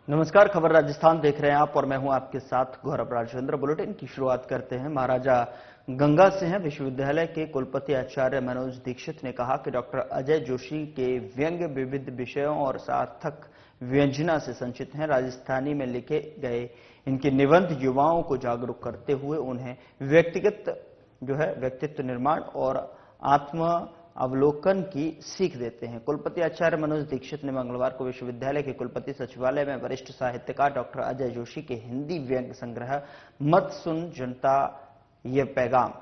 नमस्कार, खबर राजस्थान देख रहे हैं आप और मैं हूं आपके साथ गौरव राजेंद्र। बुलेटिन की शुरुआत करते हैं महाराजा गंगा सिंह विश्वविद्यालय के कुलपति आचार्य मनोज दीक्षित ने कहा कि डॉक्टर अजय जोशी के व्यंग्य विविध विषयों और सार्थक व्यंजना से संचित हैं। राजस्थानी में लिखे गए इनके निबंध युवाओं को जागरूक करते हुए उन्हें व्यक्तित्व निर्माण और आत्म अवलोकन की सीख देते हैं। कुलपति आचार्य मनोज दीक्षित ने मंगलवार को विश्वविद्यालय के कुलपति सचिवालय में वरिष्ठ साहित्यकार डॉक्टर अजय जोशी के हिंदी व्यंग्य संग्रह मत सुन जनता ये पैगाम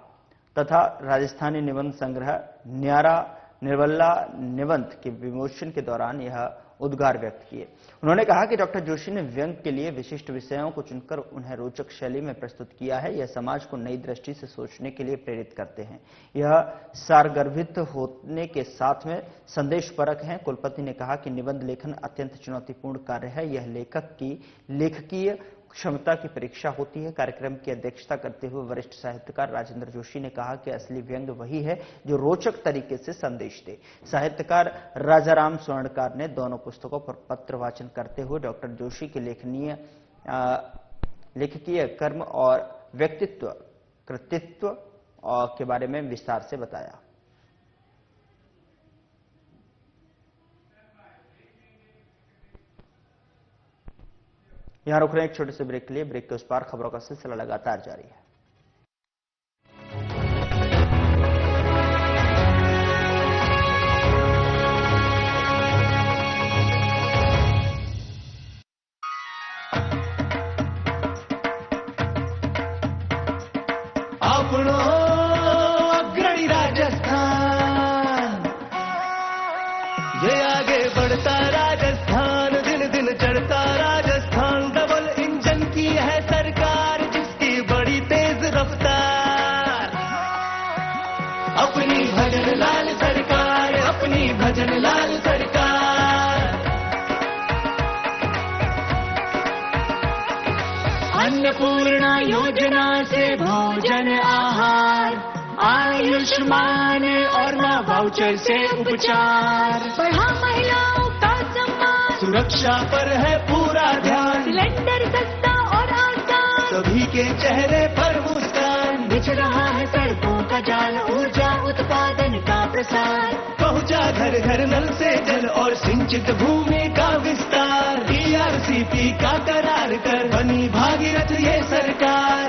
तथा राजस्थानी निबंध संग्रह न्यारा निर्वल्ला निबंध के विमोचन के दौरान यह उद्गार व्यक्त किए। उन्होंने कहा कि डॉक्टर जोशी ने व्यंग के लिए विशिष्ट विषयों को चुनकर उन्हें रोचक शैली में प्रस्तुत किया है। यह समाज को नई दृष्टि से सोचने के लिए प्रेरित करते हैं। यह सारगर्भित होने के साथ में संदेशपरक हैं। कुलपति ने कहा कि निबंध लेखन अत्यंत चुनौतीपूर्ण कार्य है। यह लेखक की लेखकीय क्षमता की परीक्षा होती है। कार्यक्रम की अध्यक्षता करते हुए वरिष्ठ साहित्यकार राजेंद्र जोशी ने कहा कि असली व्यंग्य वही है जो रोचक तरीके से संदेश दे। साहित्यकार राजाराम स्वर्णकार ने दोनों पुस्तकों पर पत्र वाचन करते हुए डॉक्टर जोशी के लेखकीय कर्म और व्यक्तित्व कृतित्व के बारे में विस्तार से बताया। यहां रुक रहे हैं एक छोटे से ब्रेक के लिए। ब्रेक के उस पार खबरों का सिलसिला लगातार जारी है। આપણો અગ્રણી રાજસ્થાન ये आगे बढ़ता राजस्थान दिन दिन चढ़ता राजस्थान डबल इंजन की है सरकार जिसकी बड़ी तेज रफ्तार अपनी भजन लाल सरकार अपनी भजन लाल सरकार अन्नपूर्णा योजना से भोजन आहार आयुष्मान और मां वाउचर से उपचार बढ़ा महिलाओं का सम्मान सुरक्षा पर है पूरा ध्यान सिलेंडर सस्ता और आसान सभी के चेहरे पर मुस्कान बिछ रहा है सड़कों का जाल ऊर्जा उत्पादन का प्रसार पहुंचा घर घर नल से जल और सिंचित भूमि का विस्तार DRCP का करार कर बनी भागीरथ ये सरकार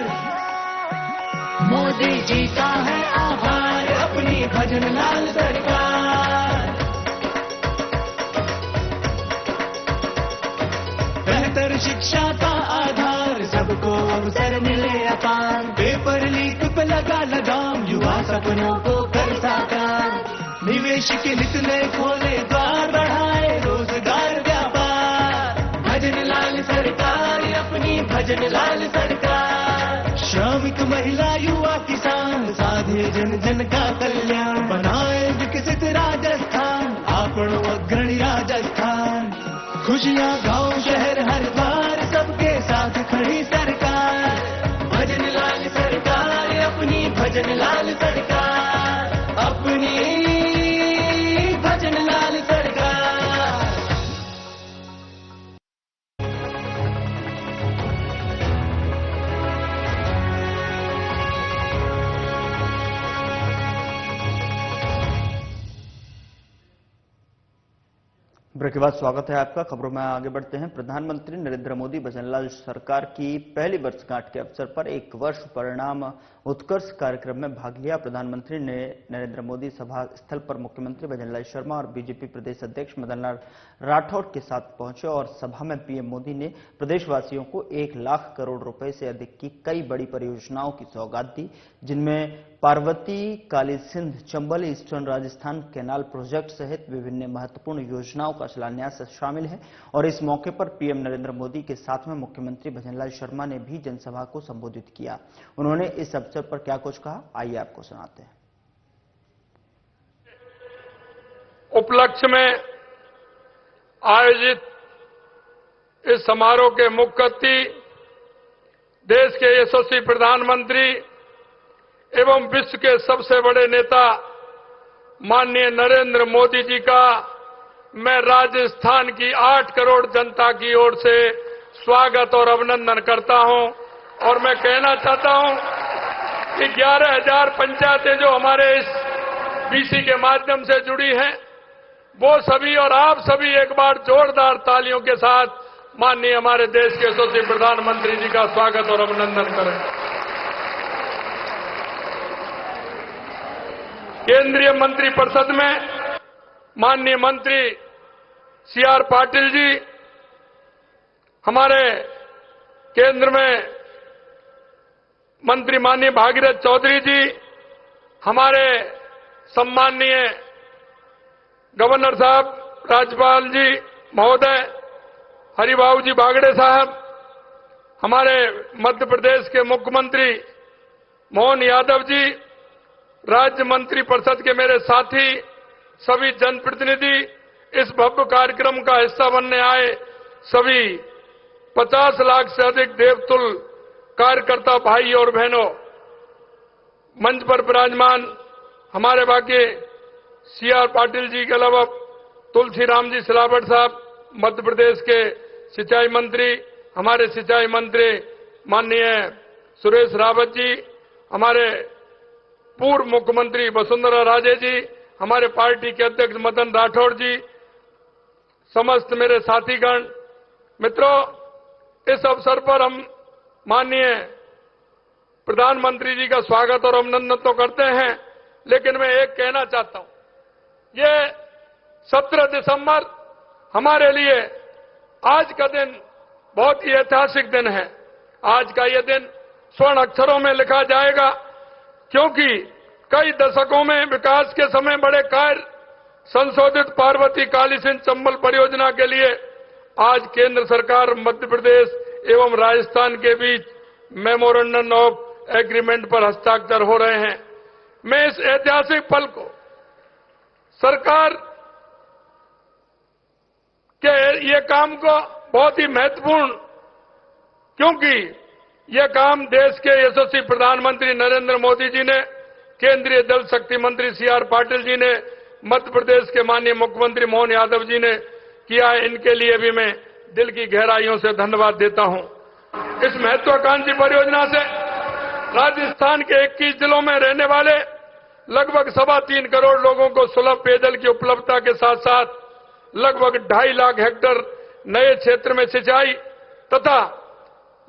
मोदी जी का है आभार अपनी भजन लाल सरकार बेहतर शिक्षा का आधार सबको अवसर मिले अपार पेपर लीक पे लगा लगाम युवा सपनों को कर साकार निवेश के हित में खोले द्वार बढ़ाए रोजगार व्यापार भजन लाल सरकार अपनी भजन लाल सरकार श्रमिक महिला युवा किसान साधे जन जन का कल्याण बनाए विकसित राजस्थान आपनो अग्रणी राजस्थान खुशियाँ गांव शहर हर बार सबके साथ खड़ी सरकार भजन लाल सरकार अपनी भजन लाल सरकार अपनी भजन लाल सरकार ब्रेक के बाद स्वागत है आपका। खबरों में आगे बढ़ते हैं। प्रधानमंत्री नरेंद्र मोदी भजनलाल सरकार की पहली वर्षगांठ के अवसर पर एक वर्ष परिणाम उत्कर्ष कार्यक्रम में भाग लिया। प्रधानमंत्री ने नरेंद्र मोदी सभा स्थल पर मुख्यमंत्री भजनलाल शर्मा और बीजेपी प्रदेश अध्यक्ष मदन लाल राठौड़ के साथ पहुंचे और सभा में पीएम मोदी ने प्रदेशवासियों को 1 लाख करोड़ रुपए से अधिक की कई बड़ी परियोजनाओं की सौगात दी, जिनमें Parvati Kali Sindh Chambal eastern Rajasthan canal project सहित विभिन्न महत्वपूर्ण योजनाओं का शिलान्यास शामिल है। और इस मौके पर पीएम नरेंद्र मोदी के साथ में मुख्यमंत्री भजनलाल शर्मा ने भी जनसभा को संबोधित किया। उन्होंने इस अवसर पर क्या कुछ कहा, आइए आपको सुनाते हैं। उपलक्ष्य में आयोजित इस समारोह के मुख्य अतिथि देश के यशस्वी प्रधानमंत्री एवं विश्व के सबसे बड़े नेता माननीय नरेंद्र मोदी जी का मैं राजस्थान की 8 करोड़ जनता की ओर से स्वागत और अभिनंदन करता हूं। और मैं कहना चाहता हूं कि 11,000 पंचायतें जो हमारे इस बीसी के माध्यम से जुड़ी हैं, वो सभी और आप सभी एक बार जोरदार तालियों के साथ माननीय हमारे देश के यशस्वी प्रधानमंत्री जी का स्वागत और अभिनंदन करें। केंद्रीय मंत्रिपरिषद में माननीय मंत्री CR पाटिल जी, हमारे केंद्र में मंत्री माननीय भागीरथ चौधरी जी, हमारे सम्माननीय गवर्नर साहब, राज्यपाल जी महोदय हरिबाबू जी बागड़े साहब, हमारे मध्य प्रदेश के मुख्यमंत्री मोहन यादव जी, राज्य मंत्रिपरिषद के मेरे साथी, सभी जनप्रतिनिधि, इस भव्य कार्यक्रम का हिस्सा बनने आए सभी 50 लाख से अधिक देवतुल्य कार्यकर्ता भाई और बहनों, मंच पर विराजमान हमारे बाकी CR पाटिल जी के अलावा तुलसीराम जी सिलावट साहब, मध्य प्रदेश के सिंचाई मंत्री, हमारे सिंचाई मंत्री माननीय सुरेश रावत जी, हमारे पूर्व मुख्यमंत्री वसुंधरा राजे जी, हमारे पार्टी के अध्यक्ष मदन राठौड़ जी, समस्त मेरे साथीगण, मित्रों, इस अवसर पर हम माननीय प्रधानमंत्री जी का स्वागत और अभिनंदन तो करते हैं, लेकिन मैं एक कहना चाहता हूं, ये 17 दिसंबर हमारे लिए आज का दिन बहुत ही ऐतिहासिक दिन है। आज का ये दिन स्वर्ण अक्षरों में लिखा जाएगा, क्योंकि कई दशकों में विकास के समय बड़े कार्य संशोधित पार्वती काली सिंध चंबल परियोजना के लिए आज केंद्र सरकार, मध्य प्रदेश एवं राजस्थान के बीच मेमोरेंडम ऑफ एग्रीमेंट पर हस्ताक्षर हो रहे हैं। मैं इस ऐतिहासिक पल को सरकार के ये काम को बहुत ही महत्वपूर्ण, क्योंकि ये काम देश के यशस्वी प्रधानमंत्री नरेंद्र मोदी जी ने, केंद्रीय जल शक्ति मंत्री CR पाटिल जी ने, मध्य प्रदेश के माननीय मुख्यमंत्री मोहन यादव जी ने किया है। इनके लिए भी मैं दिल की गहराइयों से धन्यवाद देता हूं। इस महत्वाकांक्षी परियोजना से राजस्थान के 21 जिलों में रहने वाले लगभग 3.25 करोड़ लोगों को सुलभ पेयजल की उपलब्धता के साथ साथ लगभग 2.5 लाख हेक्टेयर नए क्षेत्र में सिंचाई तथा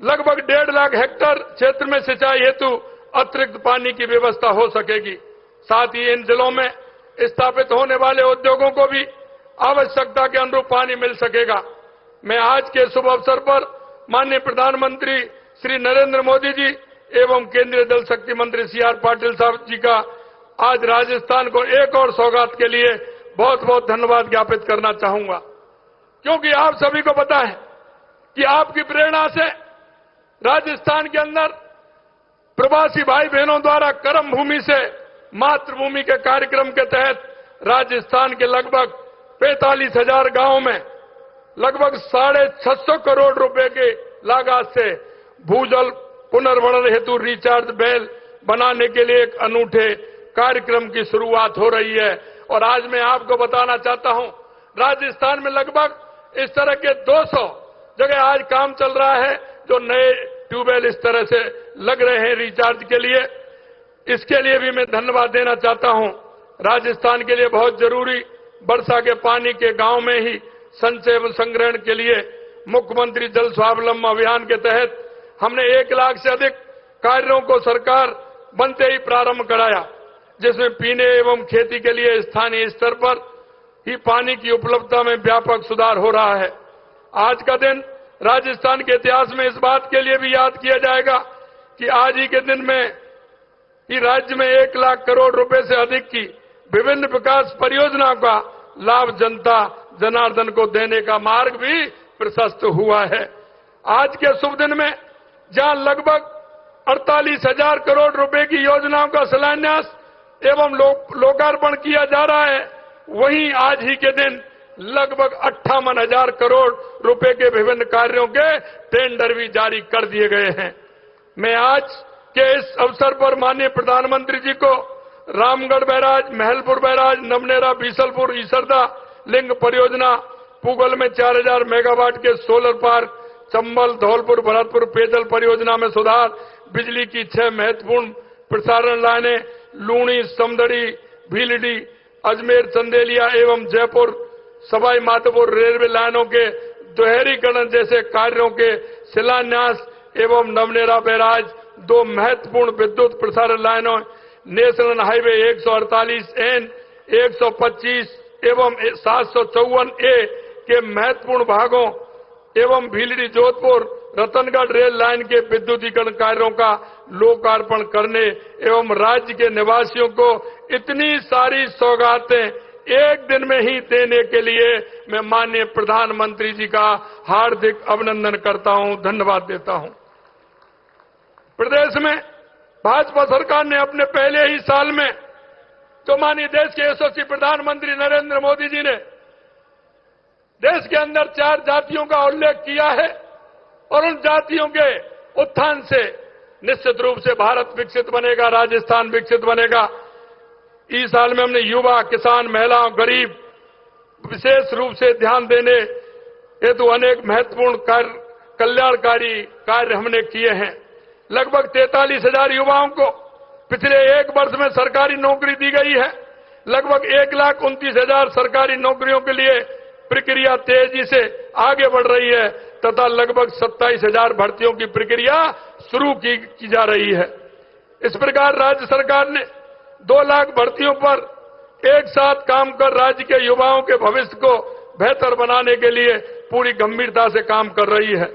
लगभग 1.5 लाख हेक्टेयर क्षेत्र में सिंचाई हेतु अतिरिक्त पानी की व्यवस्था हो सकेगी। साथ ही इन जिलों में स्थापित होने वाले उद्योगों को भी आवश्यकता के अनुरूप पानी मिल सकेगा। मैं आज के शुभ अवसर पर माननीय प्रधानमंत्री श्री नरेंद्र मोदी जी एवं केंद्रीय जल शक्ति मंत्री CR पाटिल साहब जी का आज राजस्थान को एक और सौगात के लिए बहुत बहुत धन्यवाद ज्ञापित करना चाहूंगा, क्योंकि आप सभी को पता है कि आपकी प्रेरणा से राजस्थान के अंदर प्रवासी भाई बहनों द्वारा कर्म भूमि से मातृभूमि के कार्यक्रम के तहत राजस्थान के लगभग 45,000 गांवों में लगभग 650 करोड़ रुपए के लागत से भूजल पुनर्भरण हेतु रिचार्ज बेल बनाने के लिए एक अनूठे कार्यक्रम की शुरुआत हो रही है। और आज मैं आपको बताना चाहता हूं, राजस्थान में लगभग इस तरह के 200 जगह आज काम चल रहा है, जो नए ट्यूबवेल इस तरह से लग रहे हैं रिचार्ज के लिए। इसके लिए भी मैं धन्यवाद देना चाहता हूं। राजस्थान के लिए बहुत जरूरी वर्षा के पानी के गांव में ही संचय एवं संग्रहण के लिए मुख्यमंत्री जल स्वावलंबन अभियान के तहत हमने 1 लाख से अधिक कार्यों को सरकार बनते ही प्रारंभ कराया, जिसमें पीने एवं खेती के लिए स्थानीय स्तर पर ही पानी की उपलब्धता में व्यापक सुधार हो रहा है। आज का दिन राजस्थान के इतिहास में इस बात के लिए भी याद किया जाएगा कि आज ही के दिन में ही राज्य में 1 लाख करोड़ रुपए से अधिक की विभिन्न विकास परियोजनाओं का लाभ जनता जनार्दन को देने का मार्ग भी प्रशस्त हुआ है। आज के शुभ दिन में जहां लगभग 48,000 करोड़ रुपए की योजनाओं का शिलान्यास एवं लोकार्पण किया जा रहा है, वहीं आज ही के दिन लगभग 58,000 करोड़ रुपए के विभिन्न कार्यों के टेंडर भी जारी कर दिए गए हैं। मैं आज के इस अवसर पर माननीय प्रधानमंत्री जी को रामगढ़ बैराज, महलपुर बैराज, नमनेरा, बीसलपुर, ईसरदा लिंग परियोजना, पुगल में 4,000 मेगावाट के सोलर पार्क, चंबल, धौलपुर, भरतपुर पेयजल परियोजना में सुधार, बिजली की 6 महत्वपूर्ण प्रसारण लाइनें, लूणी, समदड़ी, भीलडी, अजमेर, चंदेलिया एवं जयपुर सवाई माधोपुर रेलवे लाइनों के दोहरीकरण जैसे कार्यों के शिलान्यास एवं नवनेरा बैराज, 2 महत्वपूर्ण विद्युत प्रसारण लाइनों, नेशनल हाईवे 148N, 125 एवं 754A के महत्वपूर्ण भागों एवं भीलडी, जोधपुर, रतनगढ़ रेल लाइन के विद्युतीकरण कार्यों का लोकार्पण करने एवं राज्य के निवासियों को इतनी सारी सौगातें एक दिन में ही देने के लिए मैं माननीय प्रधानमंत्री जी का हार्दिक अभिनंदन करता हूं, धन्यवाद देता हूं। प्रदेश में भाजपा सरकार ने अपने पहले ही साल में तो माननीय देश के यशस्वी प्रधानमंत्री नरेंद्र मोदी जी ने देश के अंदर 4 जातियों का उल्लेख किया है और उन जातियों के उत्थान से निश्चित रूप से भारत विकसित बनेगा, राजस्थान विकसित बनेगा। इस साल में हमने युवा, किसान, महिलाओं, गरीब विशेष रूप से ध्यान देने हेतु अनेक महत्वपूर्ण कल्याणकारी कार्य हमने किए हैं। लगभग 43,000 युवाओं को पिछले 1 वर्ष में सरकारी नौकरी दी गई है। लगभग 1,29,000 सरकारी नौकरियों के लिए प्रक्रिया तेजी से आगे बढ़ रही है तथा लगभग 27,000 भर्तियों की प्रक्रिया शुरू की जा रही है। इस प्रकार राज्य सरकार ने 2 लाख भर्तियों पर एक साथ काम कर राज्य के युवाओं के भविष्य को बेहतर बनाने के लिए पूरी गंभीरता से काम कर रही है।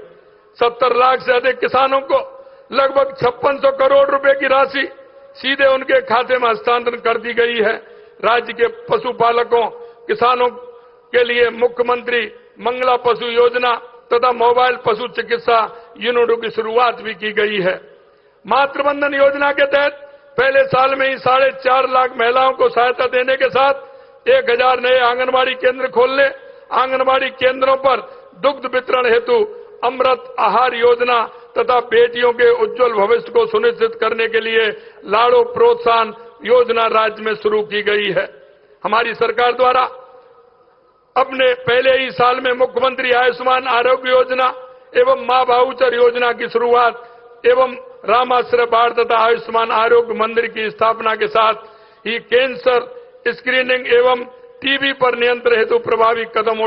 70 लाख से अधिक किसानों को लगभग 5600 करोड़ रुपए की राशि सीधे उनके खाते में हस्तांतरण कर दी गई है। राज्य के पशुपालकों, किसानों के लिए मुख्यमंत्री मंगला पशु योजना तथा मोबाइल पशु चिकित्सा यूनिटों की शुरुआत भी की गई है। मातृबंधन योजना के तहत पहले साल में ही 4.5 लाख महिलाओं को सहायता देने के साथ 1000 नए आंगनबाड़ी केंद्र खोलने, आंगनबाड़ी केंद्रों पर दुग्ध वितरण हेतु अमृत आहार योजना तथा बेटियों के उज्जवल भविष्य को सुनिश्चित करने के लिए लाड़ो प्रोत्साहन योजना राज्य में शुरू की गई है। हमारी सरकार द्वारा अपने पहले ही साल में मुख्यमंत्री आयुष्मान आरोग्य योजना एवं मां भाऊचर योजना की शुरुआत एवं रामाश्रय बाढ़ तथा आयुष्मान आरोग्य मंदिर की स्थापना के साथ ही कैंसर स्क्रीनिंग एवं टीबी पर नियंत्रण हेतु प्रभावी कदम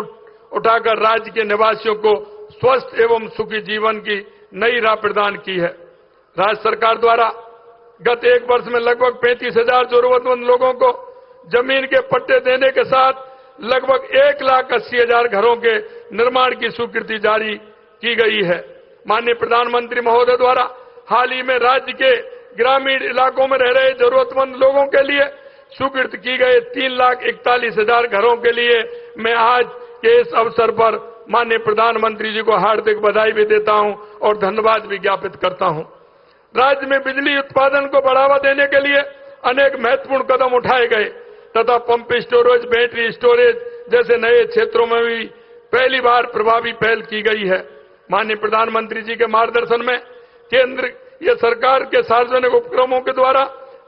उठाकर राज्य के निवासियों को स्वस्थ एवं सुखी जीवन की नई राह प्रदान की है। राज्य सरकार द्वारा गत 1 वर्ष में लगभग 35,000 जरूरतमंद लोगों को जमीन के पट्टे देने के साथ लगभग 1,80,000 घरों के निर्माण की स्वीकृति जारी की गई है। माननीय प्रधानमंत्री महोदय द्वारा हाल ही में राज्य के ग्रामीण इलाकों में रह रहे जरूरतमंद लोगों के लिए स्वीकृत की गए 3,41,000 घरों के लिए मैं आज के इस अवसर पर माननीय प्रधानमंत्री जी को हार्दिक बधाई भी देता हूं और धन्यवाद भी ज्ञापित करता हूं। राज्य में बिजली उत्पादन को बढ़ावा देने के लिए अनेक महत्वपूर्ण कदम उठाए गए तथा पंप स्टोरेज, बैटरी स्टोरेज जैसे नए क्षेत्रों में भी पहली बार प्रभावी पहल की गई है। माननीय प्रधानमंत्री जी के मार्गदर्शन में केंद्र या सरकार के सार्वजनिक उपक्रमों के द्वारा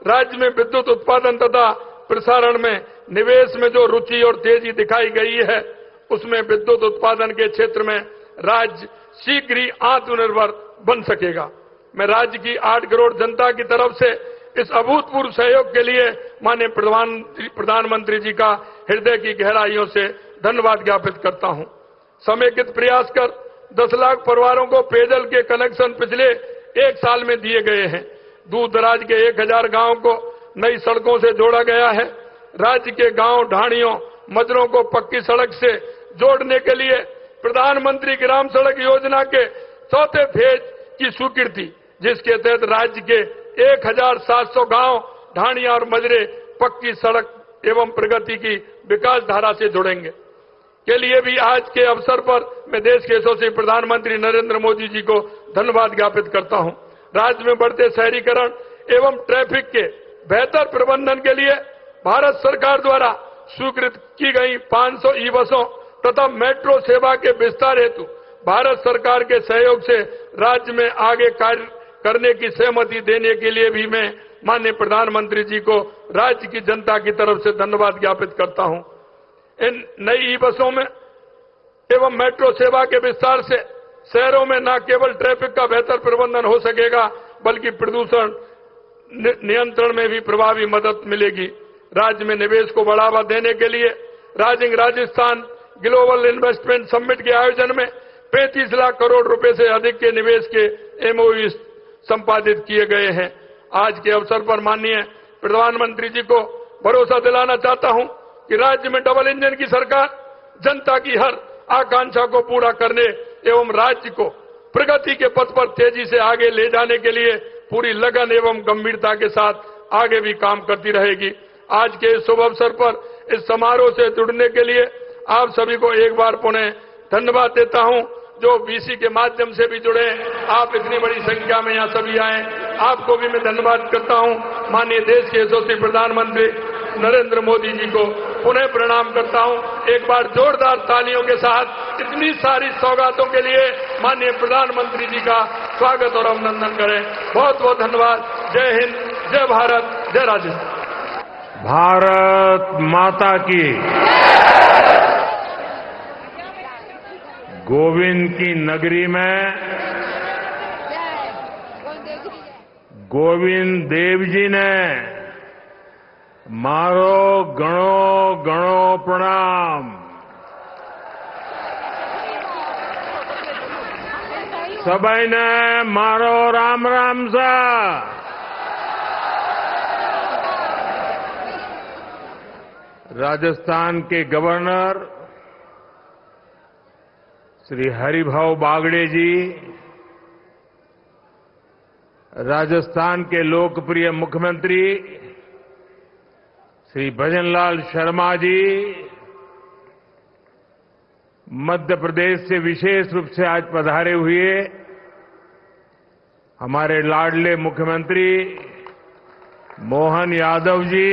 राज्य में विद्युत उत्पादन तथा प्रसारण में निवेश में जो रुचि और तेजी दिखाई गई है, उसमें विद्युत उत्पादन के क्षेत्र में राज्य शीघ्र ही आत्मनिर्भर बन सकेगा। मैं राज्य की 8 करोड़ जनता की तरफ से इस अभूतपूर्व सहयोग के लिए माननीय प्रधानमंत्री जी का हृदय की गहराइयों से धन्यवाद ज्ञापित करता हूं। समेकित प्रयास कर 10 लाख परिवारों को पेयजल के कनेक्शन पिछले 1 साल में दिए गए हैं। दूर दराज के 1000 गांवों को नई सड़कों से जोड़ा गया है। राज्य के गांव, ढाणियों, मजरों को पक्की सड़क से जोड़ने के लिए प्रधानमंत्री ग्राम सड़क योजना के 4थे फेज की स्वीकृति, जिसके तहत राज्य के 1700 गांव, ढाणियां और मजरे पक्की सड़क एवं प्रगति की विकास धारा से जुड़ेंगे के लिए भी आज के अवसर पर मैं देश के यशस्वी प्रधानमंत्री नरेंद्र मोदी जी को धन्यवाद ज्ञापित करता हूं। राज्य में बढ़ते शहरीकरण एवं ट्रैफिक के बेहतर प्रबंधन के लिए भारत सरकार द्वारा स्वीकृत की गई 500 ई बसों तथा मेट्रो सेवा के विस्तार हेतु भारत सरकार के सहयोग से राज्य में आगे कार्य करने की सहमति देने के लिए भी मैं माननीय प्रधानमंत्री जी को राज्य की जनता की तरफ से धन्यवाद ज्ञापित करता हूं। इन नई ई बसों में एवं मेट्रो सेवा के विस्तार से शहरों में न केवल ट्रैफिक का बेहतर प्रबंधन हो सकेगा बल्कि प्रदूषण नियंत्रण में भी प्रभावी मदद मिलेगी। राज्य में निवेश को बढ़ावा देने के लिए राजस्थान ग्लोबल इन्वेस्टमेंट समिट के आयोजन में 35 लाख करोड़ रुपए से अधिक के निवेश के एमओयू संपादित किए गए हैं। आज के अवसर पर माननीय प्रधानमंत्री जी को भरोसा दिलाना चाहता हूं कि राज्य में डबल इंजन की सरकार जनता की हर आकांक्षा को पूरा करने एवं राज्य को प्रगति के पथ पर तेजी से आगे ले जाने के लिए पूरी लगन एवं गंभीरता के साथ आगे भी काम करती रहेगी। आज के इस शुभ अवसर पर इस समारोह से जुड़ने के लिए आप सभी को एक बार पुनः धन्यवाद देता हूं। जो वीसी के माध्यम से भी जुड़े, आप इतनी बड़ी संख्या में यहां सभी आए, आपको भी मैं धन्यवाद करता हूं। माननीय देश के यशस्वी प्रधानमंत्री नरेंद्र मोदी जी को पुनः प्रणाम करता हूं। एक बार जोरदार तालियों के साथ इतनी सारी सौगातों के लिए माननीय प्रधानमंत्री जी का स्वागत और अभिनंदन करें। बहुत बहुत धन्यवाद। जय हिंद, जय भारत, जय राजस्थान। भारत माता की, गोविंद की नगरी में गोविंद देव जी ने मारो गणो गणो प्रणाम। सभी ने मारो राम राम सा। राजस्थान के गवर्नर श्री हरिभाऊ बागड़े जी, राजस्थान के लोकप्रिय मुख्यमंत्री श्री भजनलाल शर्मा जी, मध्य प्रदेश से विशेष रूप से आज पधारे हुए हमारे लाडले मुख्यमंत्री मोहन यादव जी,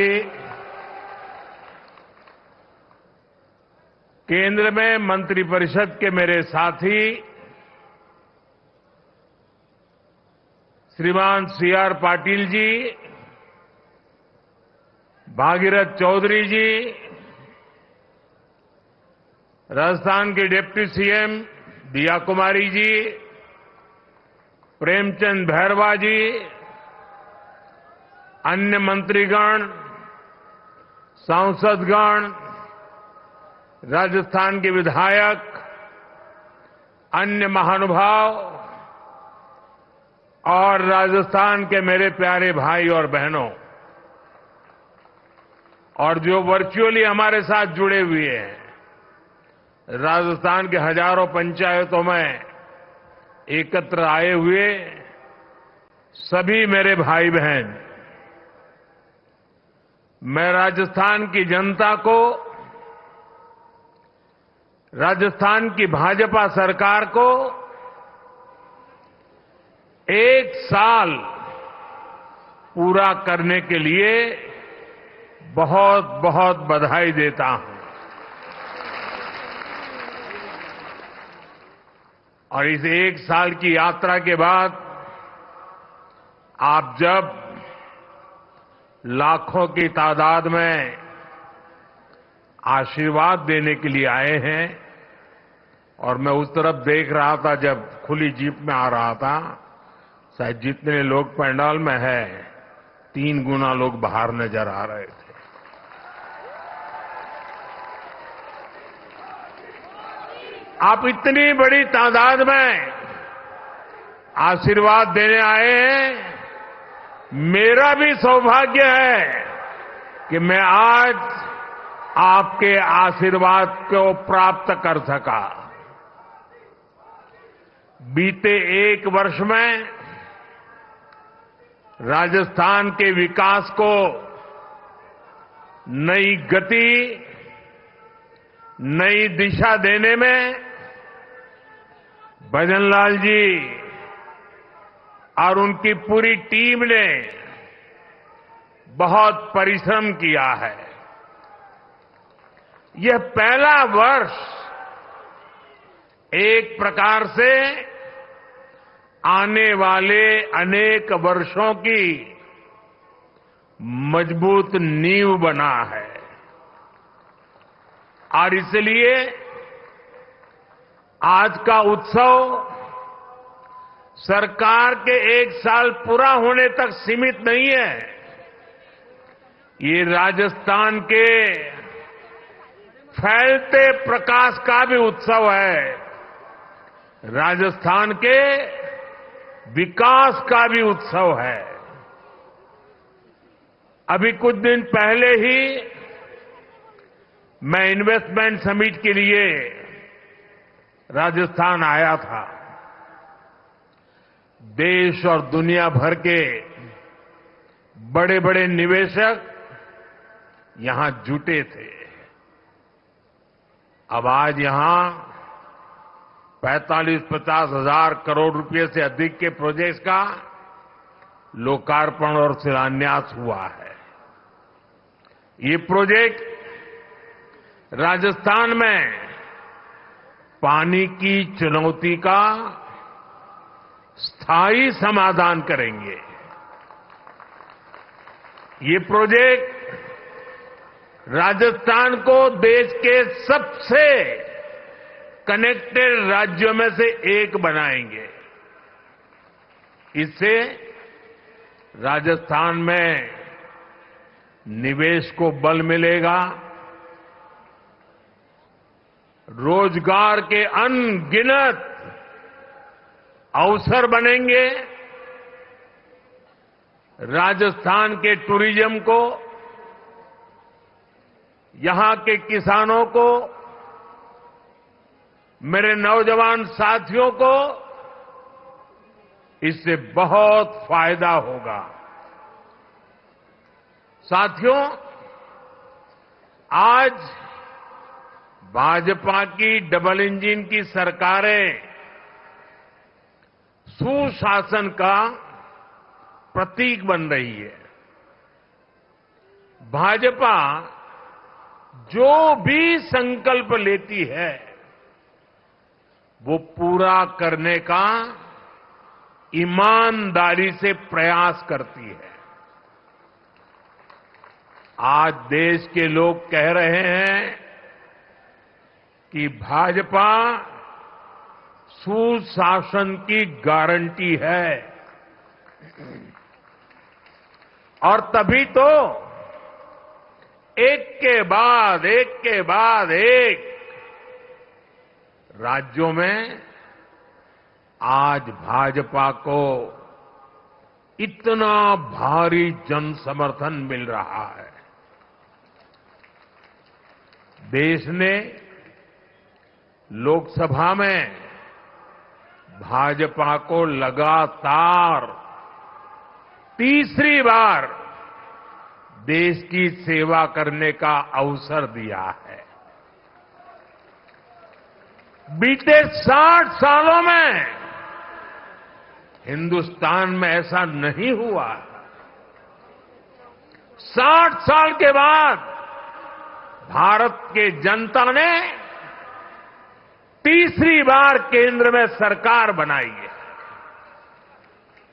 केंद्र में मंत्रिपरिषद के मेरे साथी श्रीमान सीआर पाटिल जी, भागीरथ चौधरी जी, राजस्थान के डिप्टी सीएम दिया कुमारी जी, प्रेमचंद भैरवा जी, अन्य मंत्रीगण, सांसदगण, राजस्थान के विधायक, अन्य महानुभाव और राजस्थान के मेरे प्यारे भाई और बहनों, और जो वर्चुअली हमारे साथ जुड़े हुए हैं, राजस्थान के हजारों पंचायतों में एकत्र आए हुए सभी मेरे भाई बहन, मैं राजस्थान की जनता को, राजस्थान की भाजपा सरकार को 1 साल पूरा करने के लिए बहुत बहुत बधाई देता हूं। और इस 1 साल की यात्रा के बाद आप जब लाखों की तादाद में आशीर्वाद देने के लिए आए हैं, और मैं उस तरफ देख रहा था जब खुली जीप में आ रहा था, शायद जितने लोग पंडाल में है 3 गुना लोग बाहर नजर आ रहे थे। आप इतनी बड़ी तादाद में आशीर्वाद देने आए हैं, मेरा भी सौभाग्य है कि मैं आज आपके आशीर्वाद को प्राप्त कर सका। बीते 1 वर्ष में राजस्थान के विकास को नई गति, नई दिशा देने में भजनलाल जी और उनकी पूरी टीम ने बहुत परिश्रम किया है। यह पहला वर्ष एक प्रकार से आने वाले अनेक वर्षों की मजबूत नींव बना है, और इसलिए आज का उत्सव सरकार के 1 साल पूरा होने तक सीमित नहीं है। ये राजस्थान के फैलते प्रकाश का भी उत्सव है, राजस्थान के विकास का भी उत्सव है। अभी कुछ दिन पहले ही मैं इन्वेस्टमेंट समिट के लिए राजस्थान आया था। देश और दुनिया भर के बड़े बड़े निवेशक यहां जुटे थे। अब आज यहां 45-50 हजार करोड़ रुपए से अधिक के प्रोजेक्ट्स का लोकार्पण और शिलान्यास हुआ है। ये प्रोजेक्ट राजस्थान में पानी की चुनौती का स्थायी समाधान करेंगे। ये प्रोजेक्ट राजस्थान को देश के सबसे कनेक्टेड राज्यों में से एक बनाएंगे। इससे राजस्थान में निवेश को बल मिलेगा, रोजगार के अनगिनत अवसर बनेंगे, राजस्थान के टूरिज्म को, यहां के किसानों को, मेरे नौजवान साथियों को इससे बहुत फायदा होगा। साथियों, आज भाजपा की डबल इंजन की सरकारें सुशासन का प्रतीक बन रही है। भाजपा जो भी संकल्प लेती है वो पूरा करने का ईमानदारी से प्रयास करती है। आज देश के लोग कह रहे हैं कि भाजपा सुशासन की गारंटी है, और तभी तो एक के बाद एक राज्यों में आज भाजपा को इतना भारी जन समर्थन मिल रहा है। देश ने लोकसभा में भाजपा को लगातार तीसरी बार देश की सेवा करने का अवसर दिया है। बीते 60 सालों में हिंदुस्तान में ऐसा नहीं हुआ। 60 साल के बाद भारत के जनता ने तीसरी बार केंद्र में सरकार बनाई है।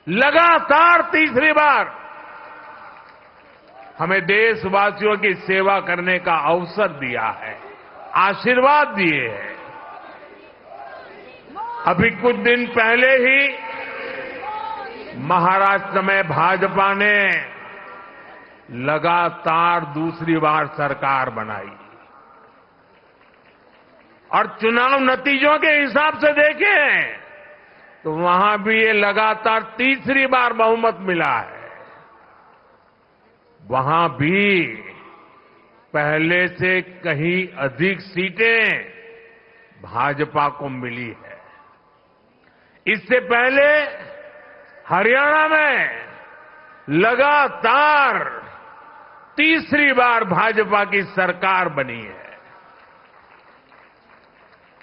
लगातार तीसरी बार हमें देशवासियों की सेवा करने का अवसर दिया है, आशीर्वाद दिए हैं। अभी कुछ दिन पहले ही महाराष्ट्र में भाजपा ने लगातार दूसरी बार सरकार बनाई, और चुनाव नतीजों के हिसाब से देखें तो वहां भी ये लगातार तीसरी बार बहुमत मिला है। वहां भी पहले से कहीं अधिक सीटें भाजपा को मिली है। इससे पहले हरियाणा में लगातार तीसरी बार भाजपा की सरकार बनी है।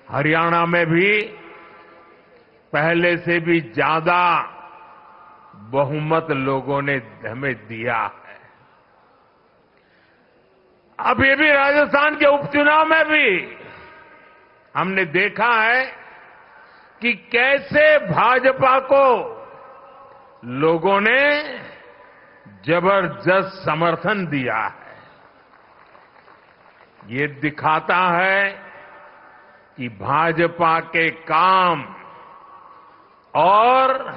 हरियाणा में भी पहले से भी ज्यादा बहुमत लोगों ने हमें दिया है। अब ये भी राजस्थान के उपचुनाव में भी हमने देखा है कि कैसे भाजपा को लोगों ने जबरदस्त समर्थन दिया है। ये दिखाता है कि भाजपा के काम और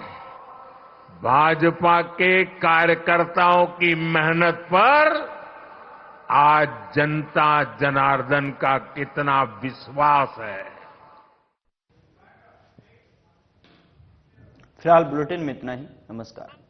भाजपा के कार्यकर्ताओं की मेहनत पर आज जनता जनार्दन का कितना विश्वास है। फिलहाल बुलेटिन में इतना ही। नमस्कार।